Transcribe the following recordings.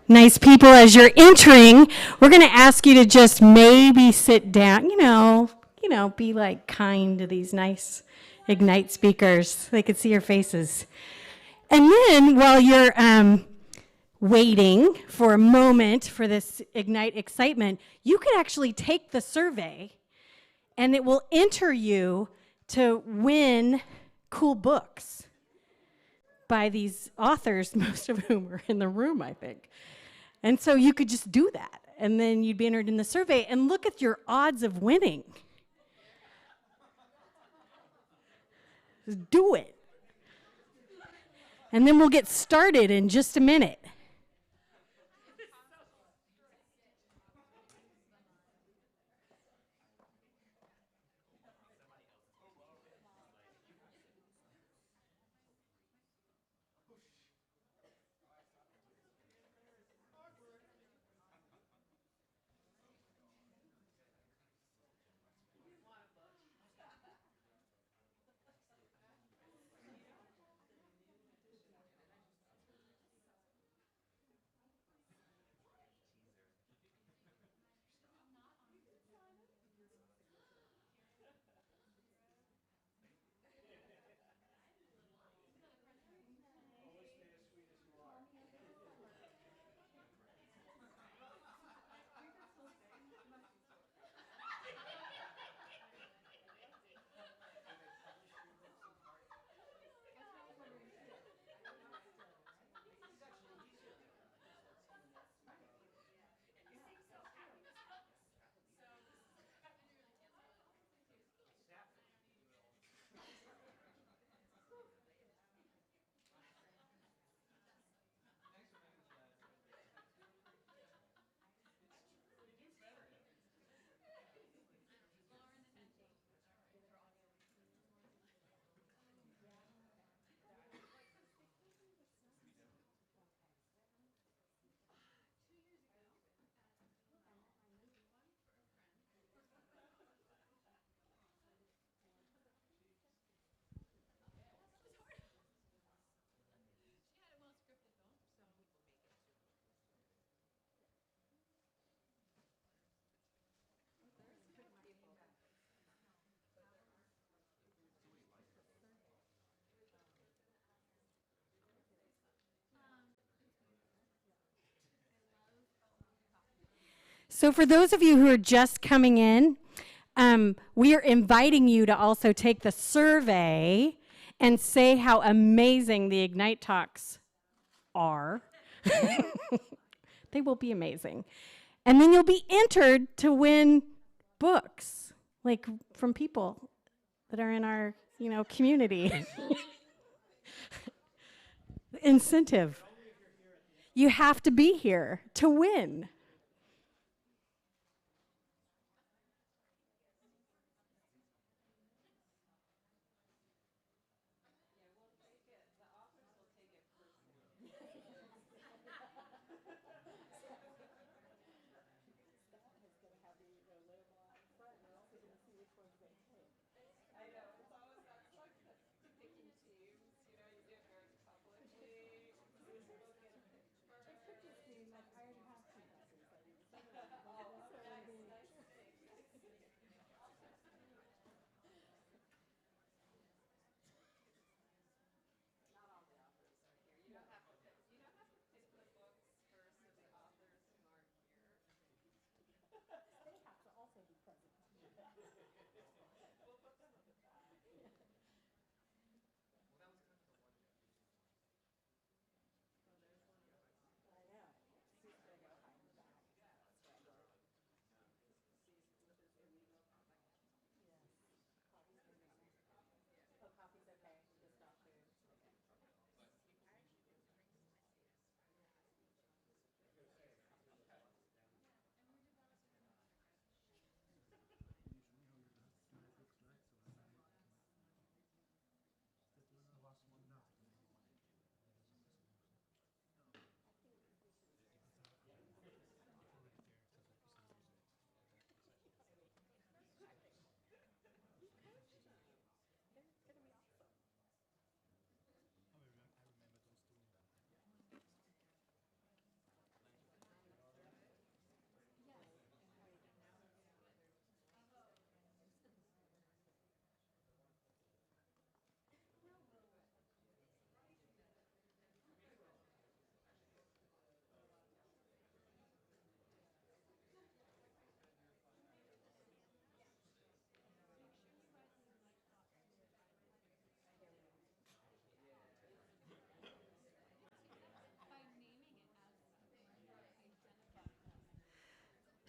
Nice people, as you're entering, we're going to ask you to just maybe sit down, be like kind to these nice Ignite speakers. They could see your faces. And then while you're waiting for a moment for this Ignite excitement, you could actually take the survey and it will enter you to win cool books by these authors, most of whom are in the room, I think. And so you could just do that, and then you'd be entered in the survey, and look at your odds of winning. Just do it. And then we'll get started in just a minute. So for those of you who are just coming in, we are inviting you to also take the survey and say how amazing the Ignite Talks are. They will be amazing. And then you'll be entered to win books, like from people that are in our, community. Incentive. You have to be here to win.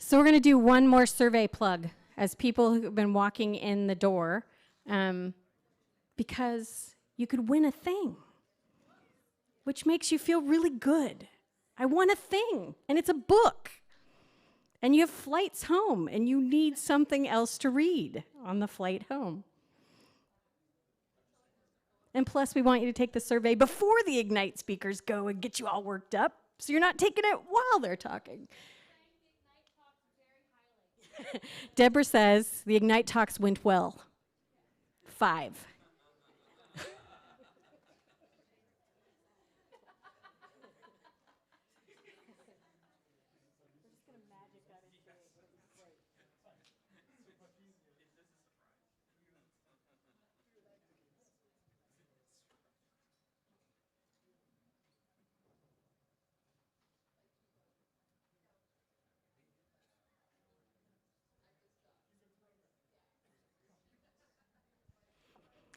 So we're going to do one more survey plug as people who've been walking in the door, because you could win a thing, which makes you feel really good. I won a thing, and it's a book. And you have flights home, and you need something else to read on the flight home. And plus, we want you to take the survey before the Ignite speakers go and get you all worked up, so you're not taking it while they're talking. Deborah says the Ignite talks went well. 5.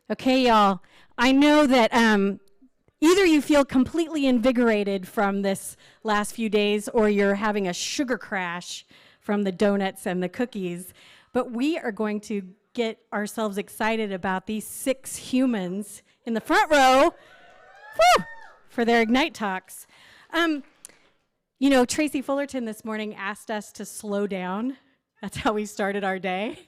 Okay, y'all, I know that either you feel completely invigorated from this last few days or you're having a sugar crash from the donuts and the cookies, but we are going to get ourselves excited about these 6 humans in the front row for their Ignite talks. You know, Tracy Fullerton this morning asked us to slow down. That's how we started our day.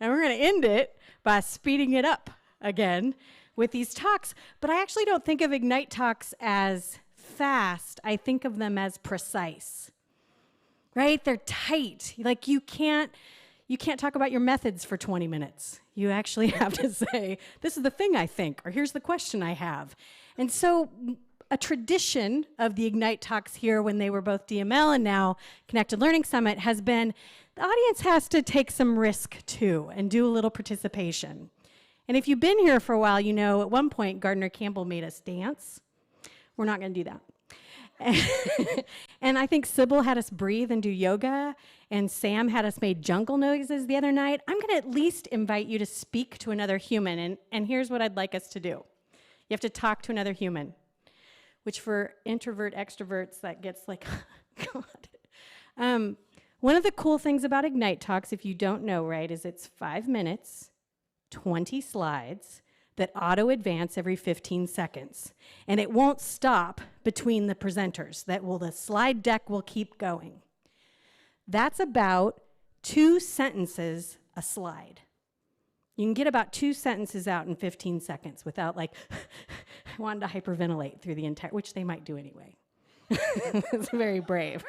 And we're going to end it by speeding it up again with these talks, but I actually don't think of Ignite talks as fast. I think of them as precise, right? They're tight. Like you can't talk about your methods for 20 minutes. You actually have to say, this is the thing I think, or here's the question I have. And so a tradition of the Ignite talks here when they were both DML and now Connected Learning Summit has been the audience has to take some risk too and do a little participation. And if you've been here for a while, you know at one point Gardner Campbell made us dance. We're not going to do that. And I think Sybil had us breathe and do yoga, and Sam had us make jungle noises the other night. I'm going to at least invite you to speak to another human, and here's what I'd like us to do. You have to talk to another human, which for introvert extroverts, that gets like, God. One of the cool things about Ignite Talks, if you don't know, right, is it's 5 minutes, 20 slides that auto-advance every 15 seconds. And it won't stop between the presenters. The slide deck will keep going. That's about 2 sentences a slide. You can get about 2 sentences out in 15 seconds without like, I wanted to hyperventilate through the entire, which they might do anyway. It's very brave.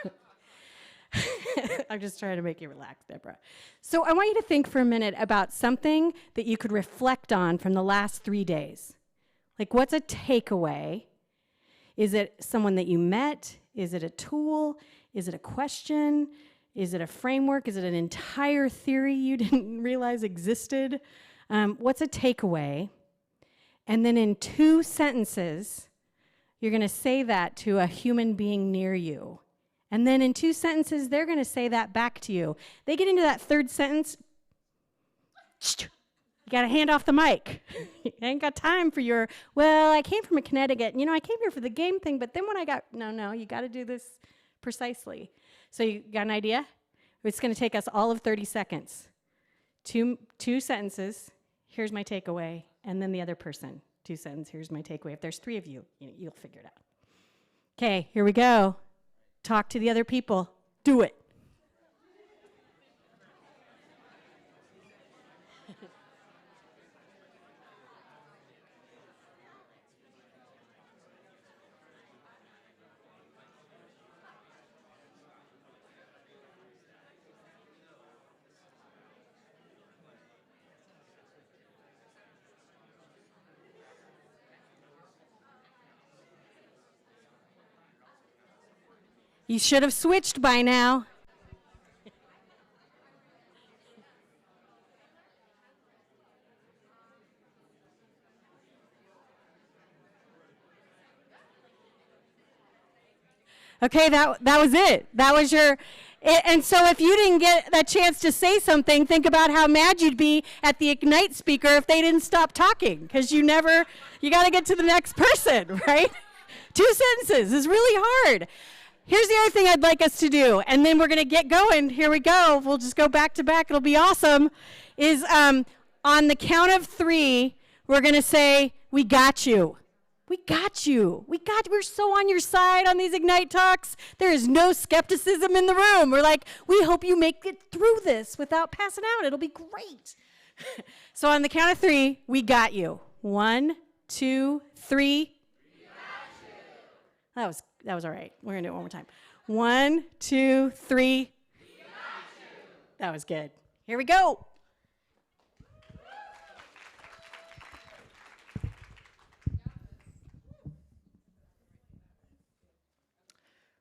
I'm just trying to make you relax, Deborah. So I want you to think for a minute about something that you could reflect on from the last 3 days. Like, what's a takeaway? Is it someone that you met? Is it a tool? Is it a question? Is it a framework? Is it an entire theory you didn't realize existed? What's a takeaway? And then in 2 sentences, you're going to say that to a human being near you. And then in 2 sentences, they're going to say that back to you. They get into that 3rd sentence, you got to hand off the mic. You ain't got time for your, well, I came from Connecticut. You know, I came here for the game thing, but then when I got, no, you got to do this precisely. So you got an idea? It's going to take us all of 30 seconds. 2 sentences, here's my takeaway, and then the other person, 2 sentences, here's my takeaway. If there's 3 of you, you'll figure it out. Okay, here we go. Talk to the other people. Do it. You should have switched by now. Okay, that was it. That was your, and so if you didn't get that chance to say something, think about how mad you'd be at the Ignite speaker if they didn't stop talking, because you got to get to the next person, right? 2 sentences is really hard. Here's the other thing I'd like us to do, and then we're going to get going. Here we go. We'll just go back to back. It'll be awesome. Is on the count of 3, we're going to say, we got you. We got you. We're so on your side on these Ignite Talks. There is no skepticism in the room. We're like, we hope you make it through this without passing out. It'll be great. So on the count of 3, we got you. 1, 2, 3. That was all right. We're going to do it one more time. 1, 2, 3. That was good. Here we go.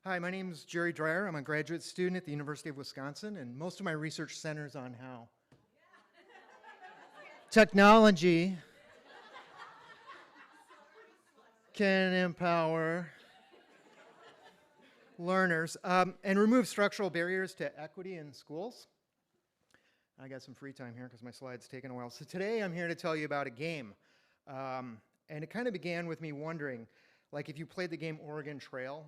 Hi, my name is Gerald Dryer. I'm a graduate student at the University of Wisconsin, and most of my research centers on how technology can empower learners and remove structural barriers to equity in schools. I got some free time here because my slide's taken a while. So today I'm here to tell you about a game. And it kind of began with me wondering, like if you played the game Oregon Trail,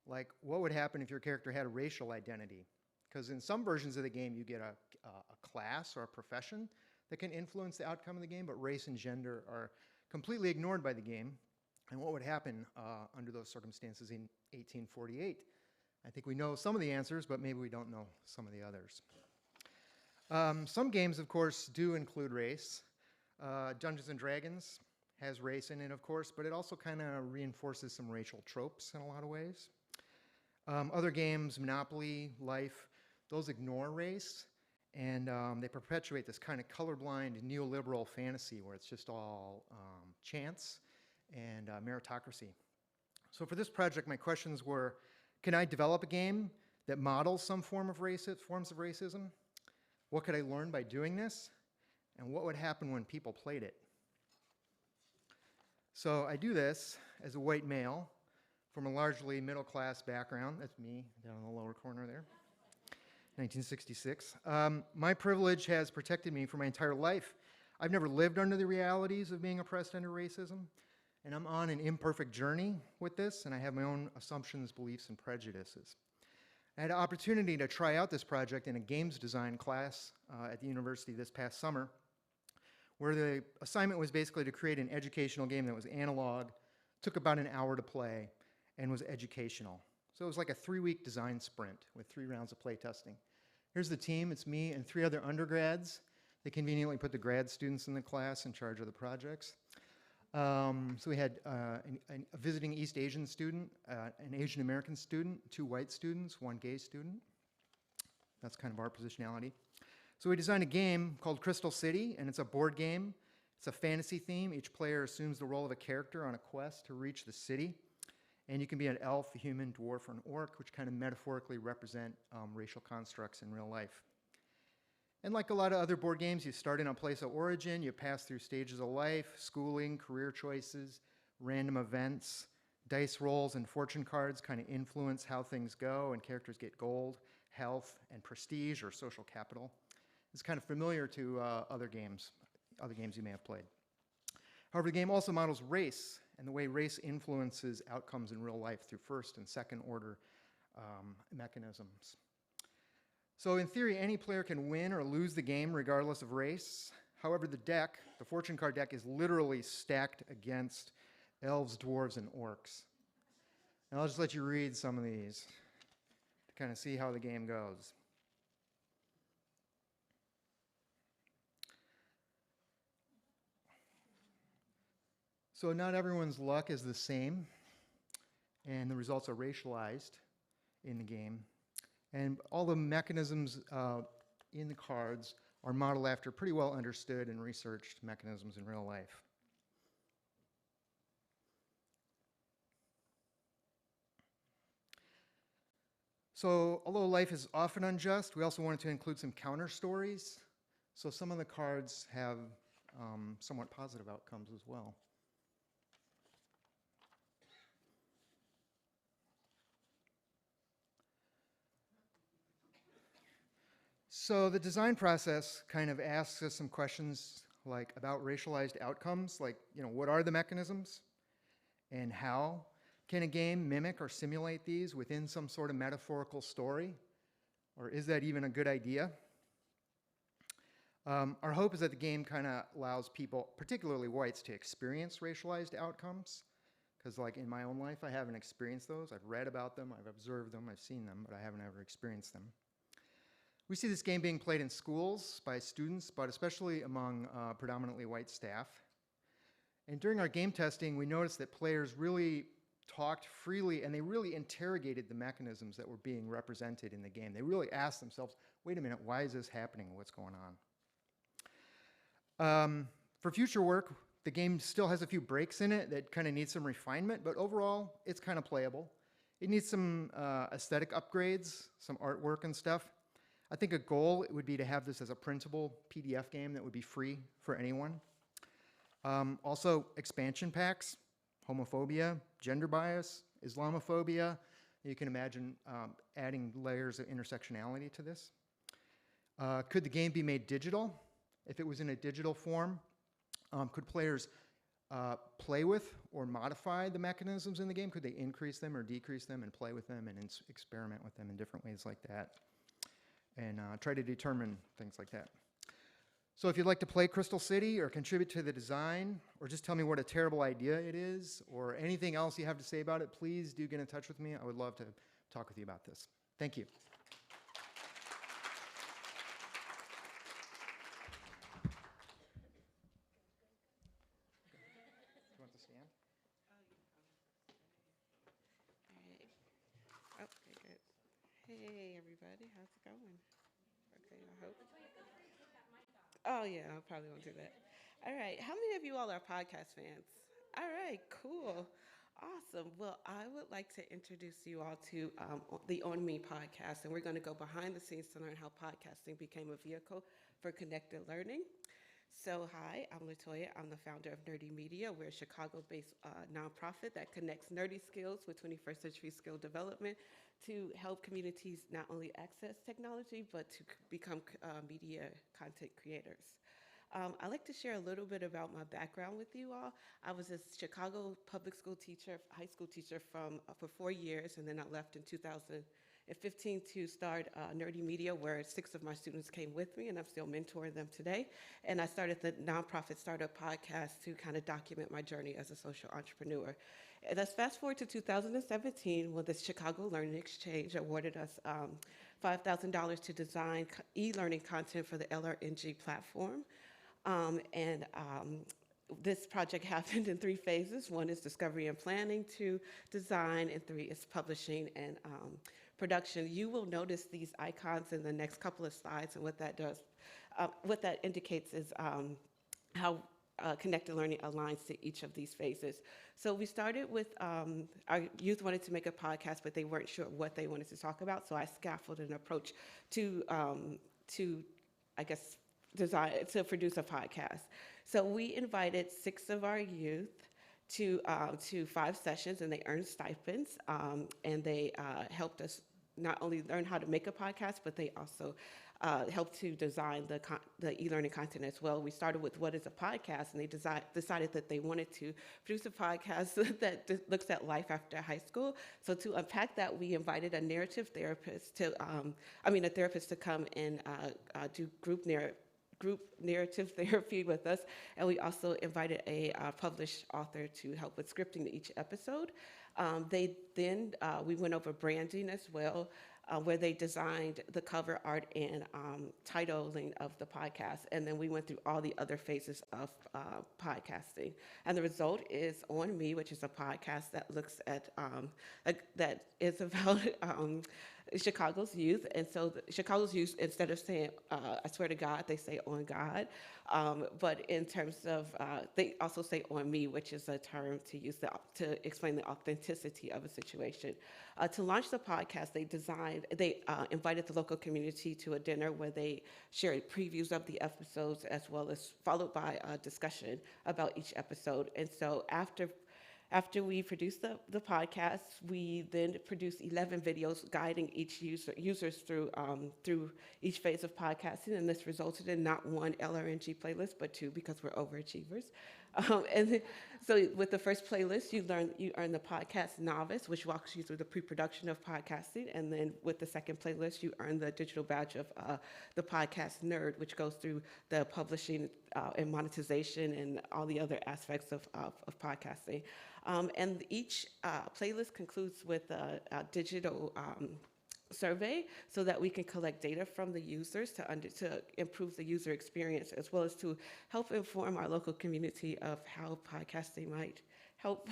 like what would happen if your character had a racial identity? Because in some versions of the game you get a class or a profession that can influence the outcome of the game, but race and gender are completely ignored by the game. And what would happen under those circumstances in 1848? I think we know some of the answers, but maybe we don't know some of the others. Some games, of course, do include race. Dungeons & Dragons has race in it, of course, but it also kind of reinforces some racial tropes in a lot of ways. Other games, Monopoly, Life, those ignore race, and they perpetuate this kind of colorblind neoliberal fantasy where it's just all chance and meritocracy. So for this project, my questions were, can I develop a game that models some forms of racism? What could I learn by doing this? And what would happen when people played it? So I do this as a white male from a largely middle-class background. That's me down in the lower corner there, 1966. My privilege has protected me for my entire life. I've never lived under the realities of being oppressed under racism, and I'm on an imperfect journey with this, and I have my own assumptions, beliefs, and prejudices. I had an opportunity to try out this project in a games design class at the university this past summer, where the assignment was basically to create an educational game that was analog, took about an hour to play, and was educational. So it was like a 3-week design sprint with 3 rounds of play testing. Here's the team. It's me and 3 other undergrads. They conveniently put the grad students in the class in charge of the projects. So we had a visiting East Asian student, an Asian American student, 2 white students, 1 gay student. That's kind of our positionality. So we designed a game called Crystal City, and it's a board game. It's a fantasy theme. Each player assumes the role of a character on a quest to reach the city. And you can be an elf, a human, dwarf, or an orc, which kind of metaphorically represent racial constructs in real life. And like a lot of other board games, you start in a place of origin, you pass through stages of life, schooling, career choices, random events, dice rolls and fortune cards kind of influence how things go, and characters get gold, health, and prestige or social capital. It's kind of familiar to other games you may have played. However, the game also models race and the way race influences outcomes in real life through first and second order mechanisms. So in theory, any player can win or lose the game regardless of race. However, the fortune card deck, is literally stacked against elves, dwarves, and orcs. And I'll just let you read some of these to kind of see how the game goes. So not everyone's luck is the same, and the results are racialized in the game. And all the mechanisms in the cards are modeled after pretty well understood and researched mechanisms in real life. So although life is often unjust, we also wanted to include some counter stories. So some of the cards have somewhat positive outcomes as well. So the design process kind of asks us some questions about racialized outcomes, like, what are the mechanisms and how? Can a game mimic or simulate these within some sort of metaphorical story? Or is that even a good idea? Our hope is that the game kind of allows people, particularly whites, to experience racialized outcomes. Because like in my own life, I haven't experienced those. I've read about them, I've observed them, I've seen them, but I haven't ever experienced them. We see this game being played in schools by students, but especially among predominantly white staff. And during our game testing, we noticed that players really talked freely and they really interrogated the mechanisms that were being represented in the game. They really asked themselves, wait a minute, why is this happening? What's going on? For future work, the game still has a few breaks in it that kind of need some refinement, but overall, it's kind of playable. It needs some aesthetic upgrades, some artwork and stuff. I think a goal would be to have this as a printable PDF game that would be free for anyone. Also, expansion packs, homophobia, gender bias, Islamophobia. You can imagine adding layers of intersectionality to this. Could the game be made digital? If it was in a digital form, could players play with or modify the mechanisms in the game? Could they increase them or decrease them and play with them and experiment with them in different ways like that? And try to determine things like that. So if you'd like to play Crystal City or contribute to the design, or just tell me what a terrible idea it is, or anything else you have to say about it, please do get in touch with me. I would love to talk with you about this. Thank you. You want the stand? All right. Oh, okay, good. Hey, everybody. How's it going? Okay, I hope. Oh, yeah, I probably won't do that. All right. How many of you all are podcast fans? All right, cool. Awesome. Well, I would like to introduce you all to the On Me podcast, and we're going to go behind the scenes to learn how podcasting became a vehicle for connected learning. So, hi, I'm Toia. I'm the founder of Nerdy Media. We're a Chicago-based nonprofit that connects nerdy skills with 21st century skill development to help communities not only access technology, but to become media content creators. I'd like to share a little bit about my background with you all. I was a Chicago public school teacher, high school teacher for 4 years, and then I left in 2015 to start Nerdy Media, where 6 of my students came with me, and I'm still mentoring them today. And I started the nonprofit startup podcast to kind of document my journey as a social entrepreneur. And let's fast forward to 2017, when the Chicago Learning Exchange awarded us $5,000 to design e-learning content for the LRNG platform. This project happened in 3 phases. 1 is discovery and planning, 2, design, and 3 is publishing and production. You will notice these icons in the next couple of slides, and what that does, what that indicates is how connected learning aligns to each of these phases. So we started with, our youth wanted to make a podcast, but they weren't sure what they wanted to talk about, so I scaffolded an approach to I guess, to produce a podcast. So we invited 6 of our youth to 5 sessions, and they earned stipends, and they helped us not only learn how to make a podcast, but they also helped to design the e-learning content as well. We started with what is a podcast, and they decided that they wanted to produce a podcast that looks at life after high school. So to unpack that, we invited a narrative therapist to come and do group narrative therapy with us, and we also invited a published author to help with scripting each episode. We went over branding as well, where they designed the cover art and titling of the podcast, and then we went through all the other phases of podcasting. And the result is On Me, which is a podcast that looks at that is about Chicago's youth. And so Chicago's youth, instead of saying I swear to God, they say on God. But in terms of, they also say on me, which is a term to use to explain the authenticity of a situation. To launch the podcast, they invited the local community to a dinner where they shared previews of the episodes, as well as followed by a discussion about each episode. And so after After we produce the podcast, we then produce 11 videos guiding each users through each phase of podcasting, and this resulted in not one LRNG playlist, but two, because we're overachievers. So with the first playlist, you earn the podcast novice, which walks you through the pre-production of podcasting, and then with the second playlist, you earn the digital badge of the podcast nerd, which goes through the publishing and monetization and all the other aspects of podcasting. And each playlist concludes with a digital survey so that we can collect data from the users to improve the user experience, as well as to help inform our local community of how podcasting might help.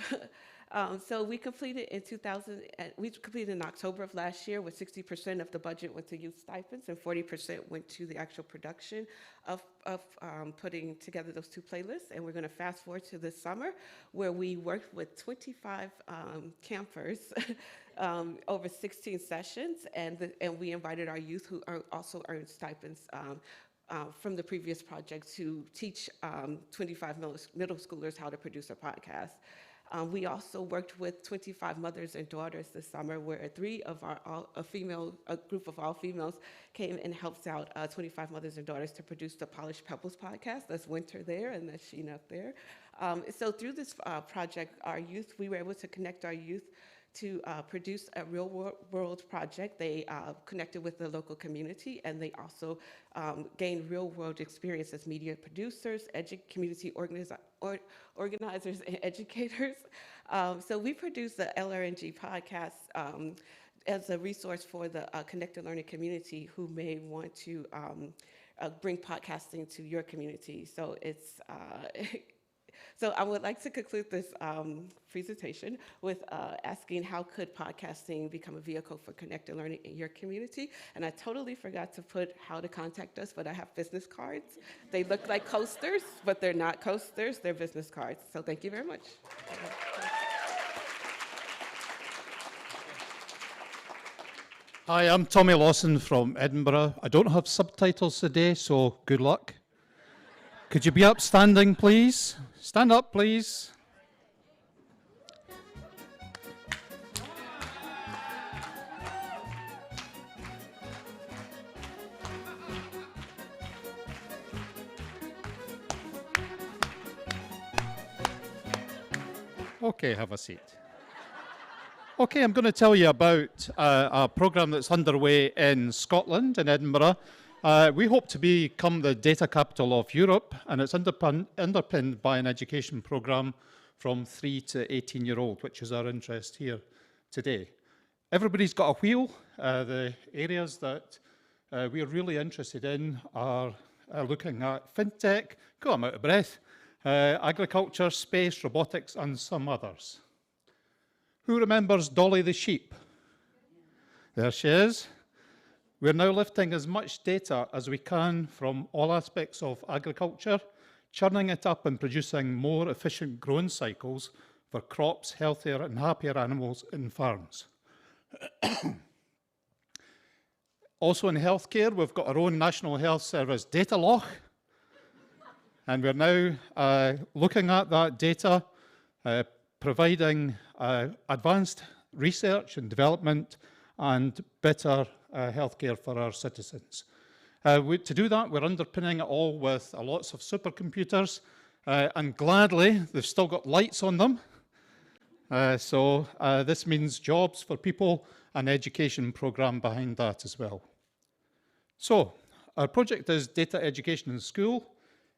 So we completed in October of last year, with 60% of the budget went to youth stipends and 40% went to the actual production of putting together those two playlists. And we're going to fast forward to this summer, where we worked with 25 campers over 16 sessions, and we invited our youth who also earned stipends from the previous project to teach 25 middle schoolers how to produce a podcast. We also worked with 25 mothers and daughters this summer, where a group of all females came and helped out 25 mothers and daughters to produce the Polished Pebbles podcast. That's Winter there, and that's Sheen up there. So through this project, we were able to connect our youth to produce a real-world project. They connected with the local community, and they also gained real-world experience as media producers, community organizers, and educators. So we produced the LRNG podcast as a resource for the connected learning community who may want to bring podcasting to your community. So it's So I would like to conclude this presentation with asking, how could podcasting become a vehicle for connected learning in your community? And I totally forgot to put how to contact us, but I have business cards. They look like coasters, but they're not coasters, they're business cards. So thank you very much. Hi, I'm Tommy Lawson from Edinburgh. I don't have subtitles today, so good luck. Could you be upstanding, please? Stand up, please. Okay, have a seat. Okay, I'm going to tell you about a programme that's underway in Scotland, in Edinburgh. We hope to become the data capital of Europe, and it's underpinned by an education programme from 3 to 18-year-old, which is our interest here today. Everybody's got a wheel. The areas that we're really interested in are looking at fintech, I'm out of breath, agriculture, space, robotics, and some others. Who remembers Dolly the sheep? There she is. We're now lifting as much data as we can from all aspects of agriculture, churning it up and producing more efficient growing cycles for crops, healthier and happier animals in farms. Also in healthcare, we've got our own National Health Service data loch, and we're now looking at that data, providing advanced research and development and better healthcare for our citizens. To do that, we're underpinning it all with lots of supercomputers, and gladly, they've still got lights on them. So this means jobs for people and education program behind that as well. So our project is Data Education in School.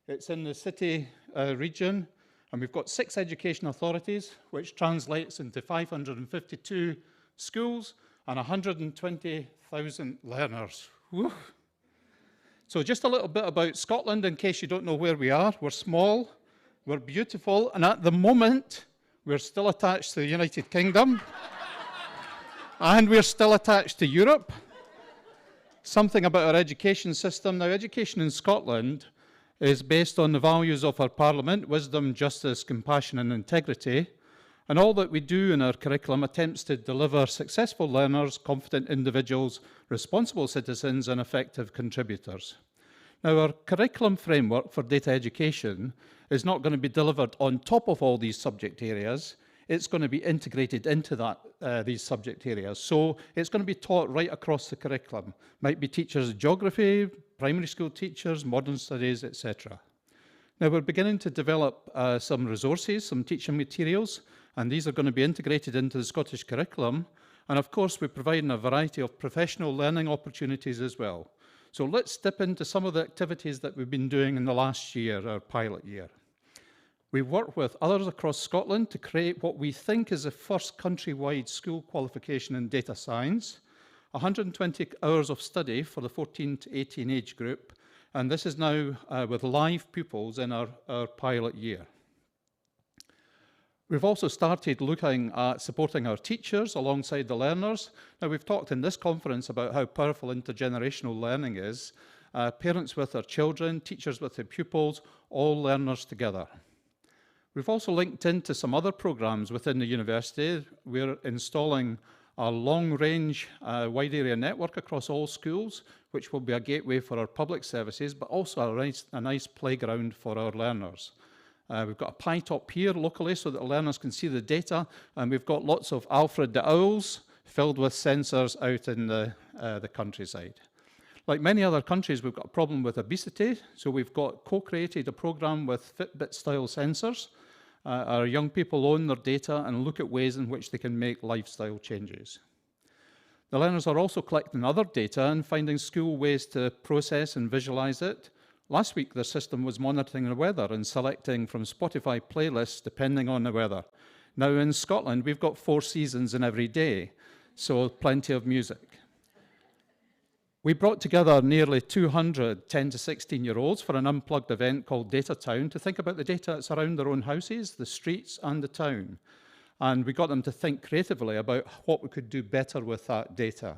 It's in the city region, and we've got 6 education authorities, which translates into 552 schools and 120,000 learners. Woo. So just a little bit about Scotland, in case you don't know where we are. We're small, we're beautiful, and at the moment, we're still attached to the United Kingdom, and we're still attached to Europe. Something about our education system. Now, education in Scotland is based on the values of our Parliament: wisdom, justice, compassion, and integrity. And all that we do in our curriculum attempts to deliver successful learners, confident individuals, responsible citizens, and effective contributors. Now, our curriculum framework for data education is not going to be delivered on top of all these subject areas. it's going to be integrated into these subject areas. So it's going to be taught right across the curriculum. Might be teachers of geography, primary school teachers, modern studies, etc. Now we're beginning to develop some resources, some teaching materials, and these are going to be integrated into the Scottish curriculum. And of course, we're providing a variety of professional learning opportunities as well. So let's dip into some of the activities that we've been doing in the last year, our pilot year. We've worked with others across Scotland to create what we think is the first countrywide school qualification in data science, 120 hours of study for the 14 to 18 age group, and this is now with live pupils in our pilot year. We've also started looking at supporting our teachers alongside the learners. Now, we've talked in this conference about how powerful intergenerational learning is. Parents with their children, teachers with their pupils, all learners together. We've also linked into some other programs within the university. We're installing a long-range wide area network across all schools, which will be a gateway for our public services, but also a nice playground for our learners. We've got a pie top here locally so that the learners can see the data, and we've got lots of Alfred the owls filled with sensors out in the countryside. Like many other countries, we've got a problem with obesity, so we've co-created a program with Fitbit-style sensors. Our young people own their data and look at ways in which they can make lifestyle changes. The learners are also collecting other data and finding school ways to process and visualize it. Last week, the system was monitoring the weather and selecting from Spotify playlists depending on the weather. Now in Scotland, we've got 4 seasons in every day, so plenty of music. We brought together nearly 200 10 to 16-year-olds for an unplugged event called Data Town to think about the data that's around their own houses, the streets, and the town. And we got them to think creatively about what we could do better with that data.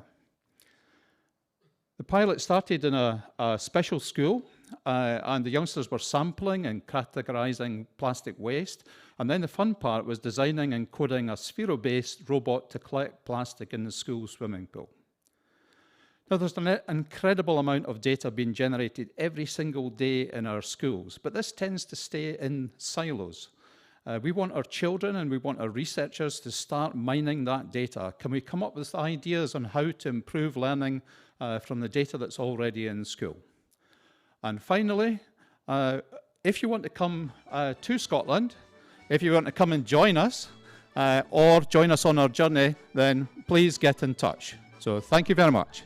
The pilot started in a special school, and the youngsters were sampling and categorizing plastic waste. And then the fun part was designing and coding a sphero-based robot to collect plastic in the school swimming pool. Now, there's an incredible amount of data being generated every single day in our schools, but this tends to stay in silos. We want our children and we want our researchers to start mining that data. Can we come up with ideas on how to improve learning from the data that's already in school? And finally, if you want to come to Scotland, if you want to come and join us, or join us on our journey, then please get in touch. So thank you very much.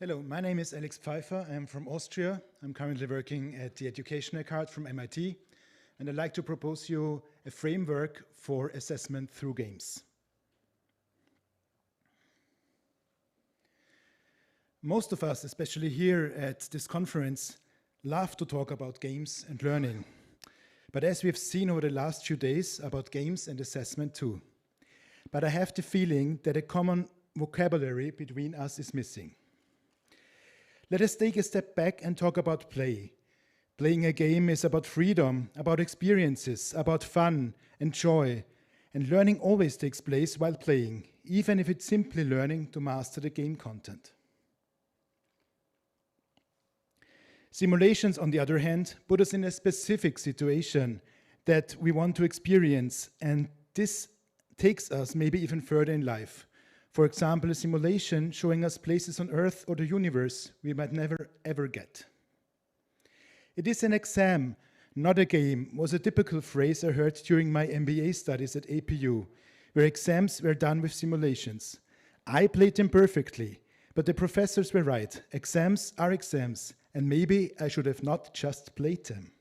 Hello, my name is Alex Pfeiffer. I'm from Austria. I'm currently working at the Educational Card from MIT, and I'd like to propose you a framework for assessment through games. Most of us, especially here at this conference, love to talk about games and learning. But as we've seen over the last few days, about games and assessment too. But I have the feeling that a common vocabulary between us is missing. Let us take a step back and talk about play. Playing a game is about freedom, about experiences, about fun and joy. And learning always takes place while playing, even if it's simply learning to master the game content. Simulations, on the other hand, put us in a specific situation that we want to experience, and this takes us maybe even further in life. For example, a simulation showing us places on Earth or the universe we might never ever get. It is an exam, not a game, was a typical phrase I heard during my MBA studies at APU, where exams were done with simulations. I played them perfectly, but the professors were right. Exams are exams, and maybe I should have not just played them.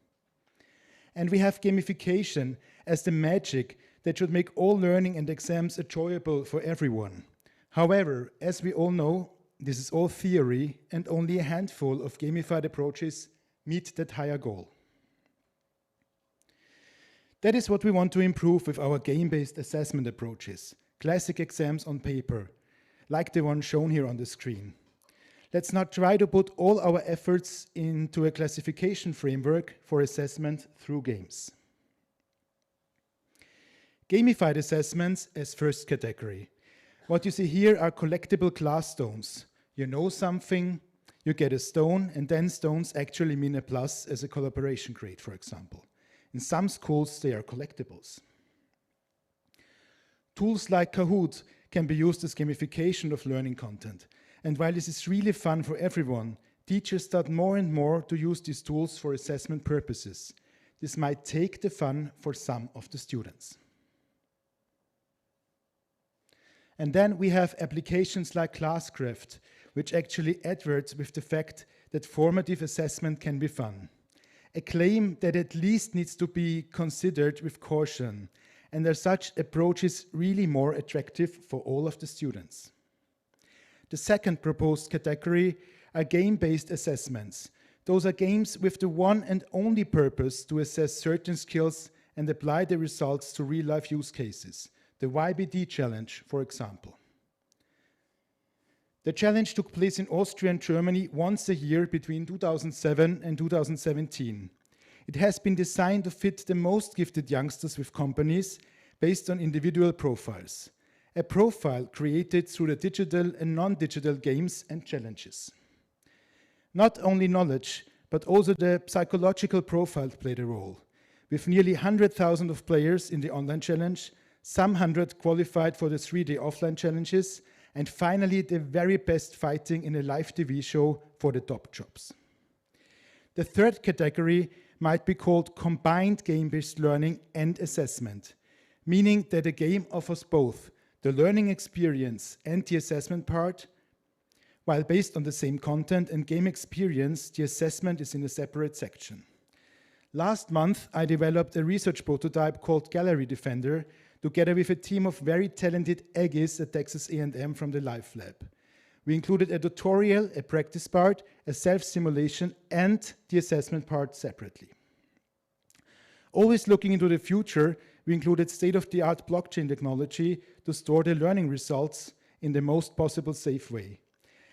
And we have gamification as the magic that should make all learning and exams enjoyable for everyone. However, as we all know, this is all theory, and only a handful of gamified approaches meet that higher goal. That is what we want to improve with our game-based assessment approaches, classic exams on paper, like the one shown here on the screen. Let's not try to put all our efforts into a classification framework for assessment through games. Gamified assessments as first category. What you see here are collectible glass stones. You know something, you get a stone, and then stones actually mean a plus as a collaboration grade, for example. In some schools, they are collectibles. Tools like Kahoot can be used as gamification of learning content. And while this is really fun for everyone, teachers start more and more to use these tools for assessment purposes. This might take the fun for some of the students. And then we have applications like Classcraft, which actually adverts with the fact that formative assessment can be fun. A claim that at least needs to be considered with caution, and as such, approach is really more attractive for all of the students. The second proposed category are game-based assessments. Those are games with the one and only purpose to assess certain skills and apply the results to real-life use cases. The YBD challenge, for example. The challenge took place in Austria and Germany once a year between 2007 and 2017. It has been designed to fit the most gifted youngsters with companies based on individual profiles. A profile created through the digital and non-digital games and challenges. Not only knowledge, but also the psychological profile played a role. With nearly 100,000 of players in the online challenge, some 100 qualified for the 3-day offline challenges, and finally the very best fighting in a live TV show for the top jobs. The third category might be called combined game-based learning and assessment, meaning that a game offers both the learning experience and the assessment part, while based on the same content and game experience, the assessment is in a separate section. Last month, I developed a research prototype called Gallery Defender, together with a team of very talented Aggies at Texas A&M from the Life Lab. We included a tutorial, a practice part, a self-simulation, and the assessment part separately. Always looking into the future, we included state-of-the-art blockchain technology to store the learning results in the most possible safe way.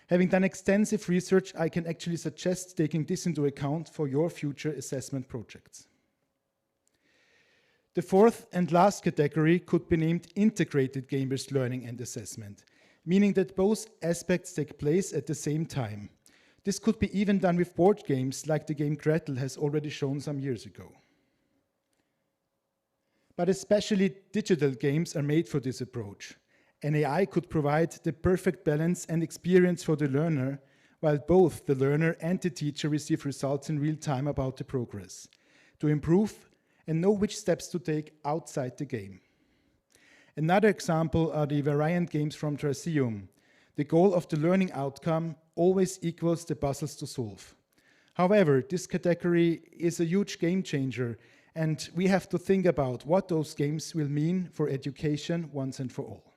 Having done extensive research, I can actually suggest taking this into account for your future assessment projects. The fourth and last category could be named integrated game-based learning and assessment, meaning that both aspects take place at the same time. This could be even done with board games like the game Gretel has already shown some years ago. But especially digital games are made for this approach. An AI could provide the perfect balance and experience for the learner, while both the learner and the teacher receive results in real time about the progress, to improve and know which steps to take outside the game. Another example are the variant games from Triseum. The goal of the learning outcome always equals the puzzles to solve. However, this category is a huge game changer, and we have to think about what those games will mean for education once and for all.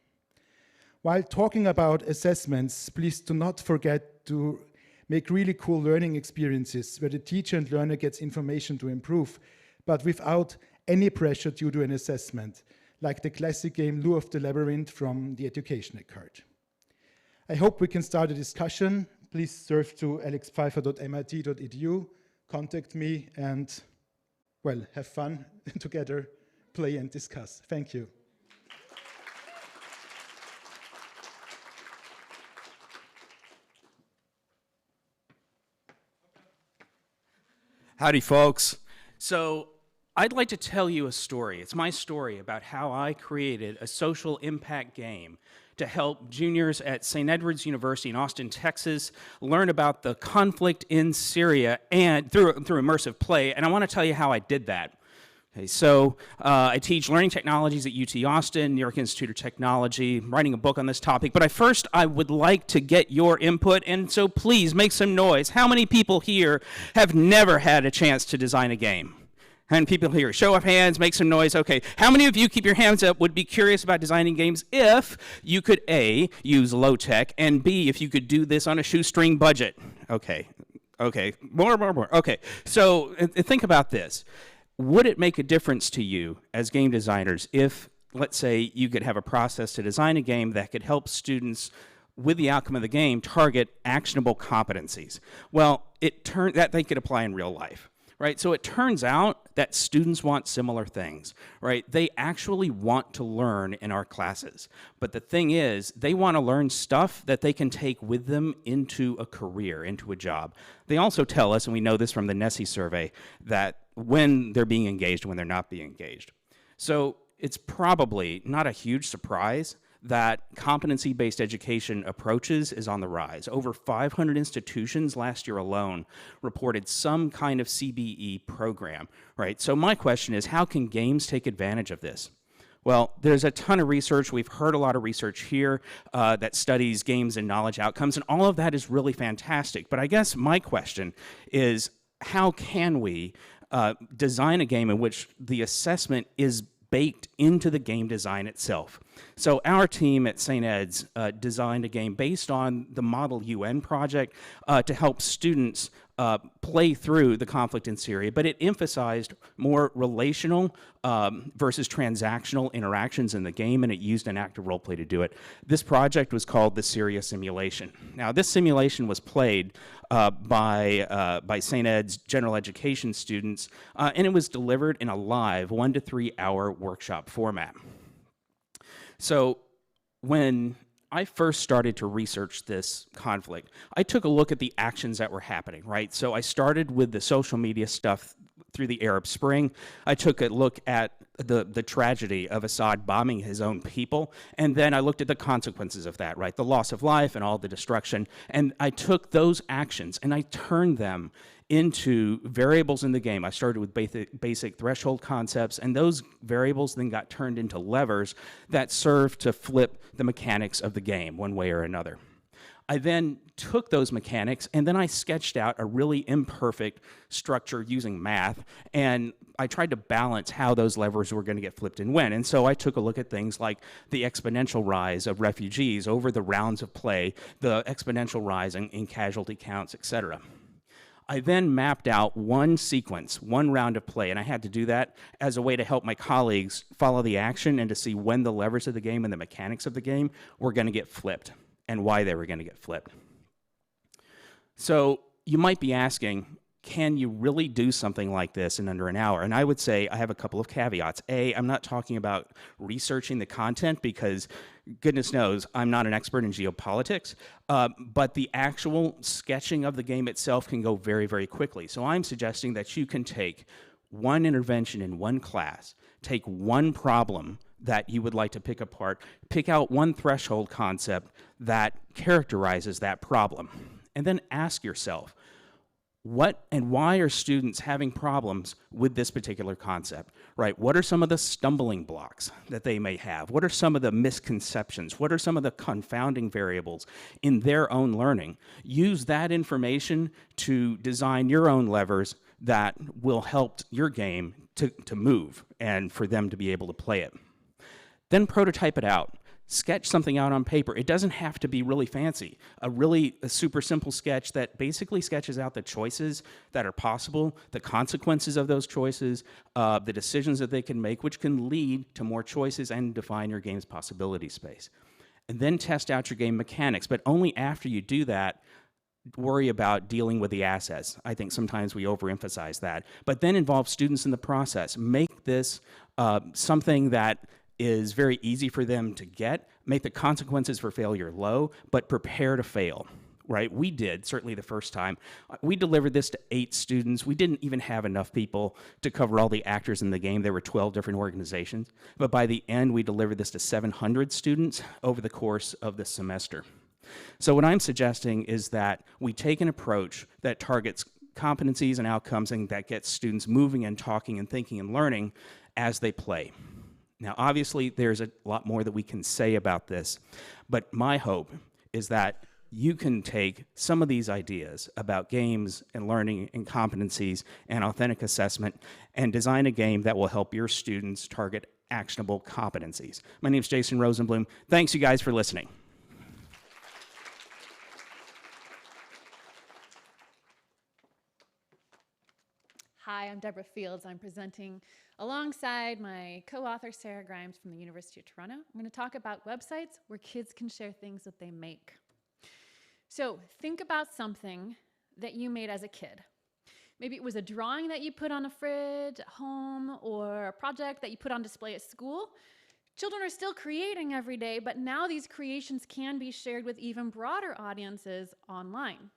While talking about assessments, please do not forget to make really cool learning experiences where the teacher and learner gets information to improve, but without any pressure due to an assessment, like the classic game Lure of the Labyrinth from the educational card. I hope we can start a discussion. Please surf to alexpfeiffer.mit.edu, contact me, and, well, have fun together, play and discuss. Thank you. Howdy, folks. So I'd like to tell you a story. It's my story about how I created a social impact game to help juniors at St. Edward's University in Austin, Texas, learn about the conflict in Syria and through immersive play. And I want to tell you how I did that. Okay, so I teach learning technologies at UT Austin, New York Institute of Technology. I'm writing a book on this topic. But first, I would like to get your input, and so please make some noise. How many people here have never had a chance to design a game? And people here, show of hands, make some noise. Okay, how many of you, keep your hands up, would be curious about designing games if you could A, use low tech, and B, if you could do this on a shoestring budget? Okay, more. Okay, so think about this. Would it make a difference to you as game designers if, let's say, you could have a process to design a game that could help students, with the outcome of the game, target actionable competencies? Well, that they could apply in real life. Right, so it turns out that students want similar things, right? They actually want to learn in our classes. But the thing is, they want to learn stuff that they can take with them into a career, into a job. They also tell us, and we know this from the Nessie survey, that when they're being engaged and when they're not being engaged. So it's probably not a huge surprise that competency-based education approaches is on the rise. Over 500 institutions last year alone reported some kind of CBE program, right? So my question is, how can games take advantage of this? Well, there's a ton of research. We've heard a lot of research here that studies games and knowledge outcomes, and all of that is really fantastic. But I guess my question is, how can we design a game in which the assessment is baked into the game design itself? So our team at St. Ed's designed a game based on the Model UN project to help students play through the conflict in Syria, but it emphasized more relational versus transactional interactions in the game, and it used an active role play to do it. This project was called the Syria Simulation. Now, this simulation was played by St. Ed's general education students, and it was delivered in a live 1 to 3 hour workshop format. So when I first started to research this conflict, I took a look at the actions that were happening, right? So I started with the social media stuff through the Arab Spring. I took a look at the tragedy of Assad bombing his own people, and then I looked at the consequences of that, right? The loss of life and all the destruction, and I took those actions and I turned them into variables in the game. I started with basic threshold concepts, and those variables then got turned into levers that served to flip the mechanics of the game one way or another. I then took those mechanics and then I sketched out a really imperfect structure using math, and I tried to balance how those levers were going to get flipped and when. And so I took a look at things like the exponential rise of refugees over the rounds of play, the exponential rise in casualty counts, etc. I then mapped out one sequence, one round of play, and I had to do that as a way to help my colleagues follow the action and to see when the levers of the game and the mechanics of the game were going to get flipped and why they were going to get flipped. So you might be asking, can you really do something like this in under an hour? And I would say I have a couple of caveats. A, I'm not talking about researching the content because goodness knows I'm not an expert in geopolitics, but the actual sketching of the game itself can go very, very quickly. So I'm suggesting that you can take one intervention in one class, take one problem that you would like to pick apart, pick out one threshold concept that characterizes that problem, and then ask yourself, what and why are students having problems with this particular concept, right? What are some of the stumbling blocks that they may have? What are some of the misconceptions? What are some of the confounding variables in their own learning? Use that information to design your own levers that will help your game to move and for them to be able to play it. Then prototype it out. Sketch something out on paper. It doesn't have to be really fancy. A super simple sketch that basically sketches out the choices that are possible, the consequences of those choices, the decisions that they can make, which can lead to more choices and define your game's possibility space. And then test out your game mechanics, but only after you do that, worry about dealing with the assets. I think sometimes we overemphasize that. But then involve students in the process. Make this something that is very easy for them to get, make the consequences for failure low, but prepare to fail, right? We did, certainly the first time. We delivered this to 8 students. We didn't even have enough people to cover all the actors in the game. There were 12 different organizations. But by the end, we delivered this to 700 students over the course of the semester. So what I'm suggesting is that we take an approach that targets competencies and outcomes and that gets students moving and talking and thinking and learning as they play. Now, obviously, there's a lot more that we can say about this, but my hope is that you can take some of these ideas about games and learning and competencies and authentic assessment and design a game that will help your students target actionable competencies. My name is Jason Rosenblum. Thanks, you guys, for listening. Hi, I'm Deborah Fields. I'm presenting alongside my co-author Sarah Grimes from the University of Toronto. I'm going to talk about websites where kids can share things that they make. So think about something that you made as a kid. Maybe it was a drawing that you put on a fridge at home or a project that you put on display at school. Children are still creating every day, but now these creations can be shared with even broader audiences online.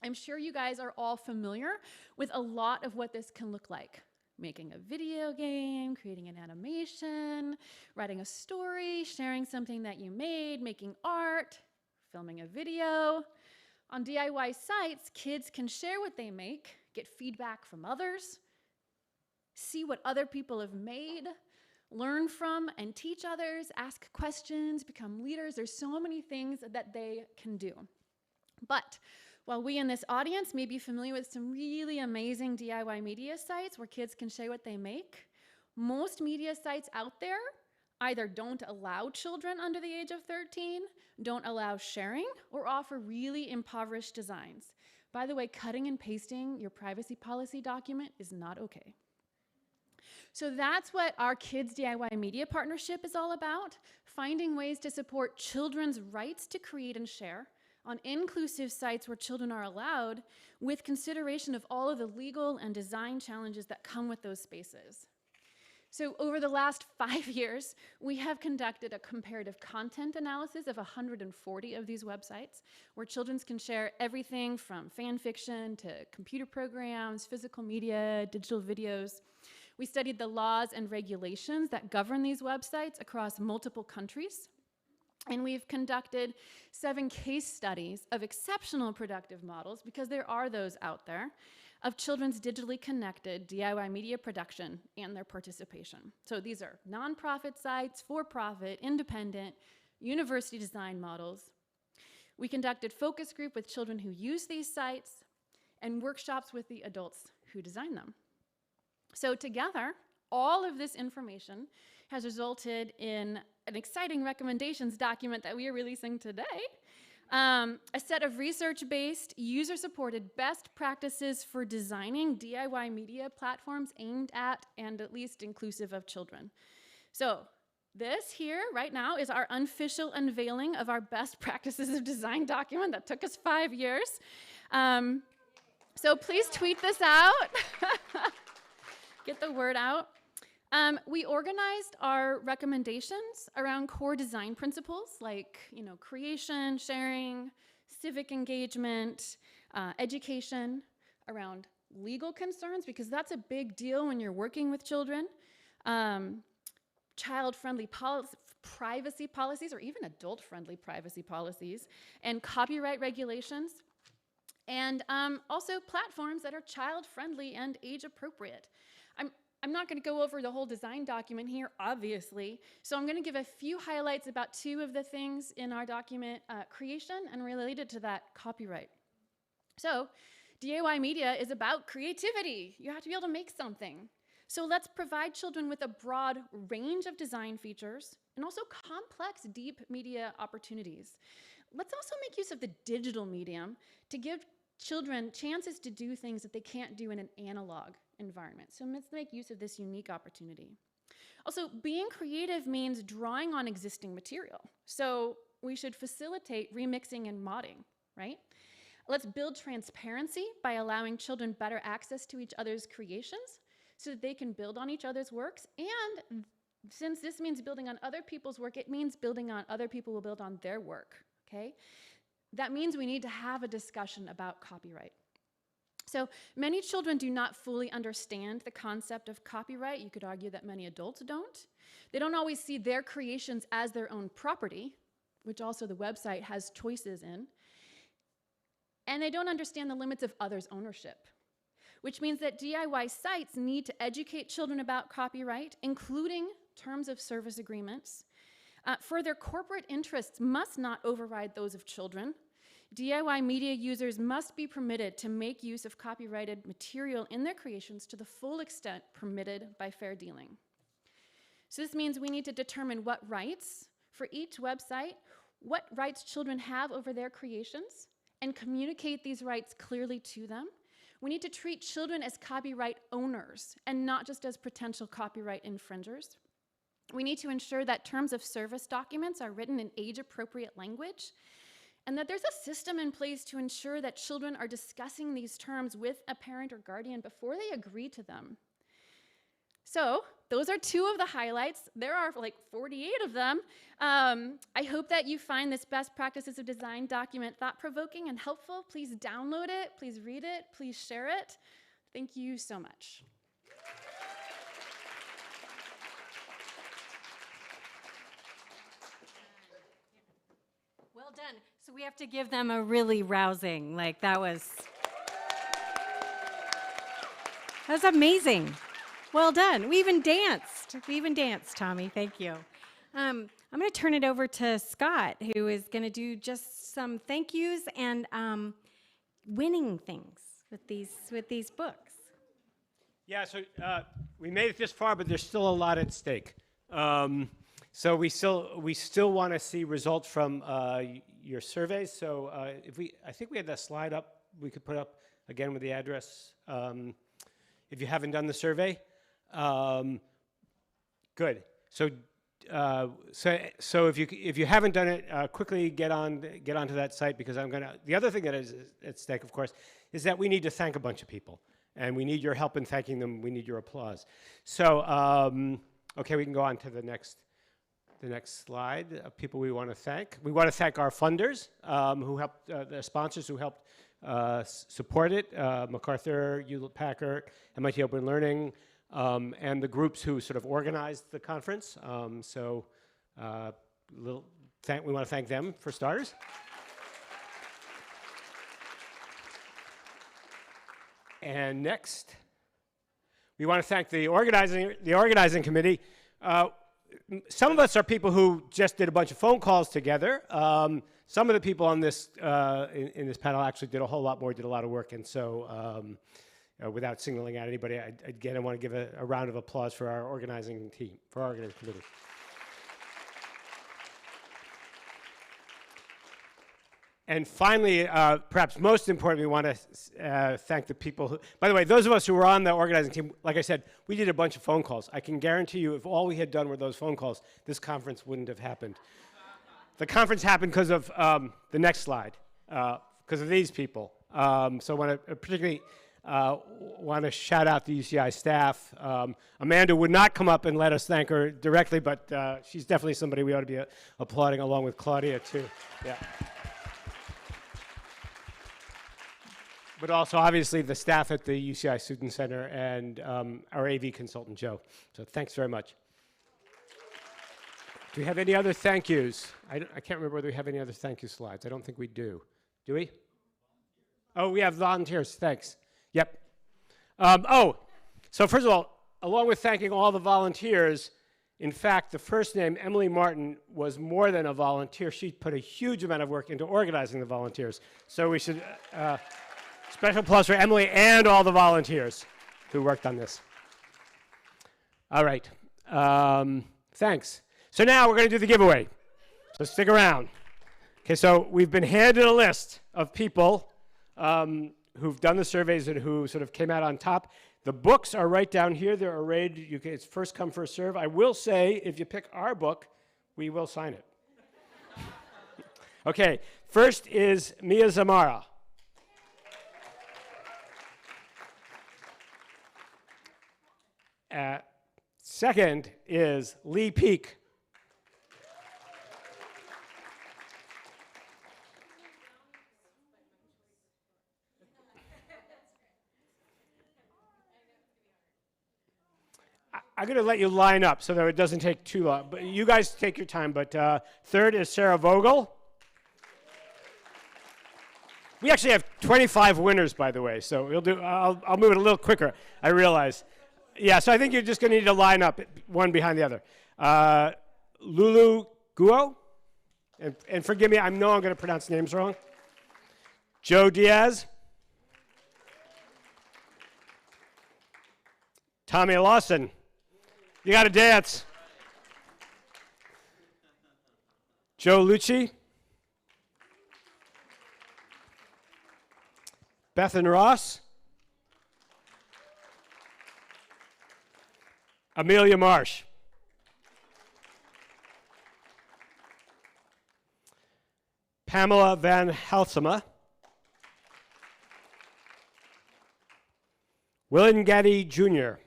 I'm sure you guys are all familiar with a lot of what this can look like. Making a video game, creating an animation, writing a story, sharing something that you made, making art, filming a video. On DIY sites, kids can share what they make, get feedback from others, see what other people have made, learn from and teach others, ask questions, become leaders. There's so many things that they can do. But while we in this audience may be familiar with some really amazing DIY media sites where kids can share what they make, most media sites out there either don't allow children under the age of 13, don't allow sharing, or offer really impoverished designs. By the way, cutting and pasting your privacy policy document is not okay. So that's what our Kids DIY Media Partnership is all about, finding ways to support children's rights to create and share on inclusive sites where children are allowed, with consideration of all of the legal and design challenges that come with those spaces. So over the last 5 years, we have conducted a comparative content analysis of 140 of these websites, where children can share everything from fan fiction to computer programs, physical media, digital videos. We studied the laws and regulations that govern these websites across multiple countries. And we've conducted 7 case studies of exceptional productive models, because there are those out there, of children's digitally connected DIY media production and their participation. So these are nonprofit sites, for-profit, independent, university design models. We conducted focus group with children who use these sites and workshops with the adults who design them. So together, all of this information has resulted in an exciting recommendations document that we are releasing today. A set of research-based, user-supported best practices for designing DIY media platforms aimed at and at least inclusive of children. So this here, right now, is our unofficial unveiling of our best practices of design document that took us 5 years. So please tweet this out. Get the word out. We organized our recommendations around core design principles like, creation, sharing, civic engagement, education, around legal concerns, because that's a big deal when you're working with children, child-friendly privacy policies, or even adult-friendly privacy policies, and copyright regulations, and also platforms that are child-friendly and age-appropriate. I'm not going to go over the whole design document here, obviously, so I'm going to give a few highlights about 2 of the things in our document, creation, and related to that, copyright. So DIY media is about creativity. You have to be able to make something. So let's provide children with a broad range of design features and also complex, deep media opportunities. Let's also make use of the digital medium to give children chances to do things that they can't do in an analog environment. So let's make use of this unique opportunity. Also, being creative means drawing on existing material. So we should facilitate remixing and modding, right? Let's build transparency by allowing children better access to each other's creations so that they can build on each other's works. And since this means building on other people's work, it means building on other people will build on their work, okay? That means we need to have a discussion about copyright. So many children do not fully understand the concept of copyright. You could argue that many adults don't. They don't always see their creations as their own property, which also the website has choices in. And they don't understand the limits of others' ownership, which means that DIY sites need to educate children about copyright, including terms of service agreements. Further, corporate interests must not override those of children. DIY media users must be permitted to make use of copyrighted material in their creations to the full extent permitted by fair dealing. So this means we need to determine what rights for each website, what rights children have over their creations, and communicate these rights clearly to them. We need to treat children as copyright owners and not just as potential copyright infringers. We need to ensure that terms of service documents are written in age-appropriate language. and that there's a system in place to ensure that children are discussing these terms with a parent or guardian before they agree to them. So those are two of the highlights. There are like 48 of them. I hope that you find this best practices of design document thought-provoking and helpful. Please download it, please read it, please share it. Thank you so much. Well done. So we have to give them a really rousing, like that was amazing. Well done. We even danced, Tommy. Thank you. I'm going to turn it over to Scott, who is going to do just some thank yous and winning things with these books. Yeah, so we made it this far, but there's still a lot at stake. So we still want to see results from your surveys. So I think we had that slide up. We could put up again with the address. If you haven't done the survey, good. So if you haven't done it, quickly get onto that site, because the other thing that is at stake, of course, is that we need to thank a bunch of people, and we need your help in thanking them. We need your applause. So okay, we can go on to the next slide of people we want to thank. We want to thank our funders who helped, the sponsors who helped support it, MacArthur, Hewlett-Packard, MIT Open Learning, and the groups who sort of organized the conference. We want to thank them for starters. And next, we want to thank the organizing committee. Some of us are people who just did a bunch of phone calls together. Some of the people on this in this panel actually did a whole lot more, did a lot of work, and so without singling out anybody, I want to give a round of applause for our organizing team, for our organizing committee. And finally, perhaps most importantly, we want to thank the people who, by the way, those of us who were on the organizing team, like I said, we did a bunch of phone calls. I can guarantee you, if all we had done were those phone calls, this conference wouldn't have happened. The conference happened because of the next slide, because of these people. So I want to particularly want to shout out the UCI staff. Amanda would not come up and let us thank her directly, but she's definitely somebody we ought to be applauding, along with Claudia, too. Yeah. But also, obviously, the staff at the UCI Student Center and our AV consultant, Joe. So thanks very much. Do we have any other thank yous? I can't remember whether we have any other thank you slides. I don't think we do. Do we? Oh, we have volunteers. Thanks. Yep. So first of all, along with thanking all the volunteers, in fact, the first name, Emily Martin, was more than a volunteer. She put a huge amount of work into organizing the volunteers. So we should... special applause for Emily and all the volunteers who worked on this. All right. Thanks. So now we're going to do the giveaway. So stick around. Okay, so we've been handed a list of people who've done the surveys and who sort of came out on top. The books are right down here. They're arrayed. It's first come, first serve. I will say, if you pick our book, we will sign it. Okay, first is Mia Zamara. Second is Lee Peak. I'm going to let you line up so that it doesn't take too long. But you guys take your time. But third is Sarah Vogel. We actually have 25 winners, by the way. So we'll do. I'll move it a little quicker, I realize. Yeah, so I think you're just going to need to line up one behind the other. Lulu Guo, and forgive me, I know I'm going to pronounce names wrong. Joe Diaz. Tommy Lawson. You got to dance. Joe Lucci. Bethan Ross. Amelia Marsh. Pamela Van Halsema, Willen Gaddy Jr.,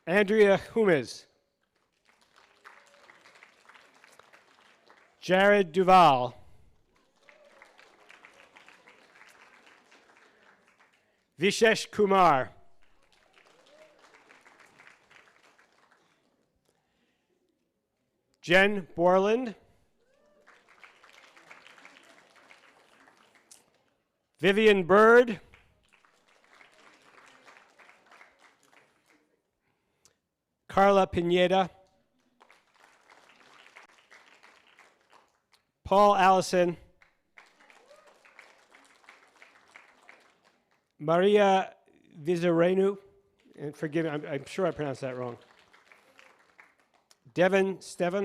Andrea Humes, Jared Duval, Vishesh Kumar, Jen Borland, Vivian Bird, Carla Pineda, Paul Allison, Maria Vizarenu, and forgive me, I'm sure I pronounced that wrong. Stephen,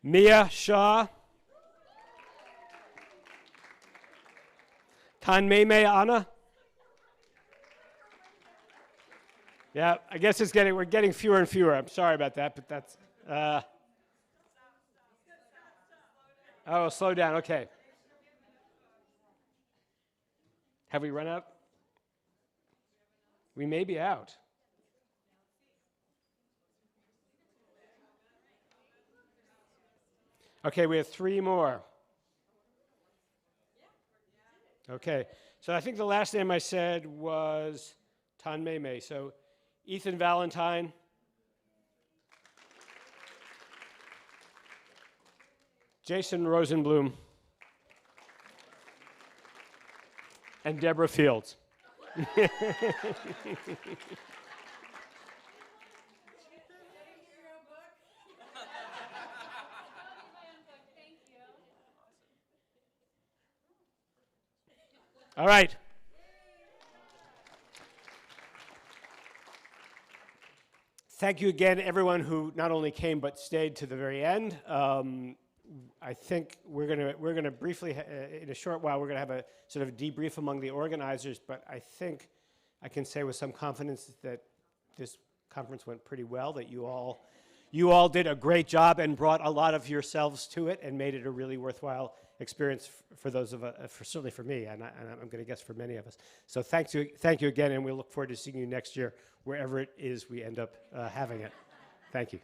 Mia Shaw, Tanmeme Anna. Yeah, I guess we're getting fewer and fewer. I'm sorry about that, but that's. Oh, slow down. Okay. Have we run out? We may be out. Okay, we have 3 more. Okay, so I think the last name I said was Tanmeme. So Ethan Valentine, Jason Rosenblum, and Deborah Fields. All right. Thank you again, everyone who not only came but stayed to the very end. I think we're gonna briefly, in a short while, we're gonna have a sort of debrief among the organizers. But I think I can say with some confidence that this conference went pretty well. That you all did a great job and brought a lot of yourselves to it and made it a really worthwhile experience for those of us, certainly for me, and I'm going to guess for many of us. So thank you again, and we look forward to seeing you next year, wherever it is we end up having it. Thank you.